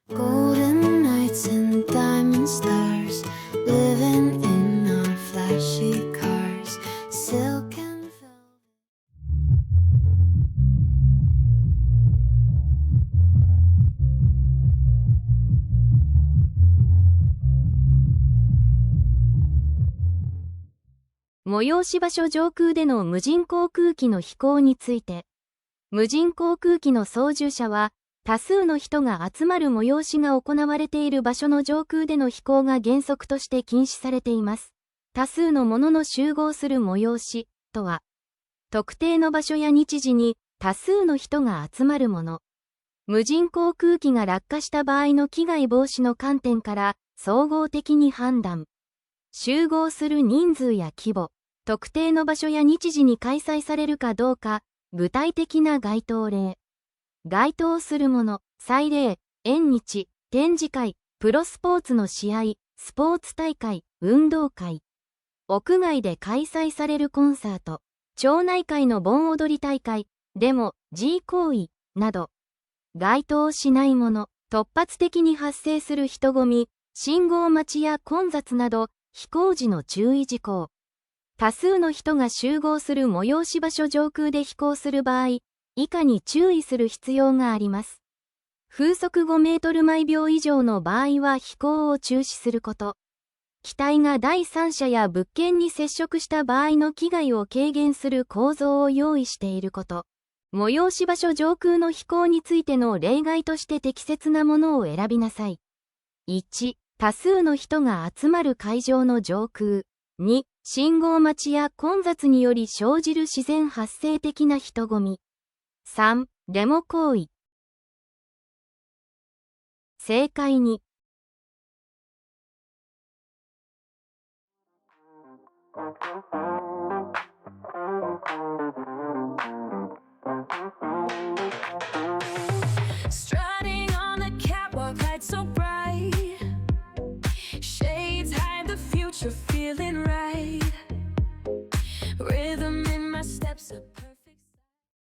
Golden nights and diamond stars, living in our flashy cars, silk and velvet. 催し場所上空での無人航空機の飛行について、無人航空機の操縦者は、多数の人が集まる催しが行われている場所の上空での飛行が原則として禁止されています。多数のものの集合する催しとは、特定の場所や日時に多数の人が集まるもの。無人航空機が落下した場合の危害防止の観点から総合的に判断。集合する人数や規模、特定の場所や日時に開催されるかどうか、具体的な該当例。該当するもの、祭礼、縁日、展示会、プロスポーツの試合、スポーツ大会、運動会。屋外で開催されるコンサート、町内会の盆踊り大会、デモ、G 行為、など。該当しないもの、突発的に発生する人混み、信号待ちや混雑など、飛行時の注意事項。多数の人が集合する催し場所上空で飛行する場合、以下に注意する必要があります。風速5メートル毎秒以上の場合は飛行を中止すること。機体が第三者や物件に接触した場合の危害を軽減する構造を用意していること。催し場所上空の飛行についての例外として適切なものを選びなさい。1、多数の人が集まる会場の上空。2、信号待ちや混雑により生じる自然発生的な人混み。3、デモ行為。正解に。Strutting on the catwalk, lights so bright. Shades hide the future, feeling right.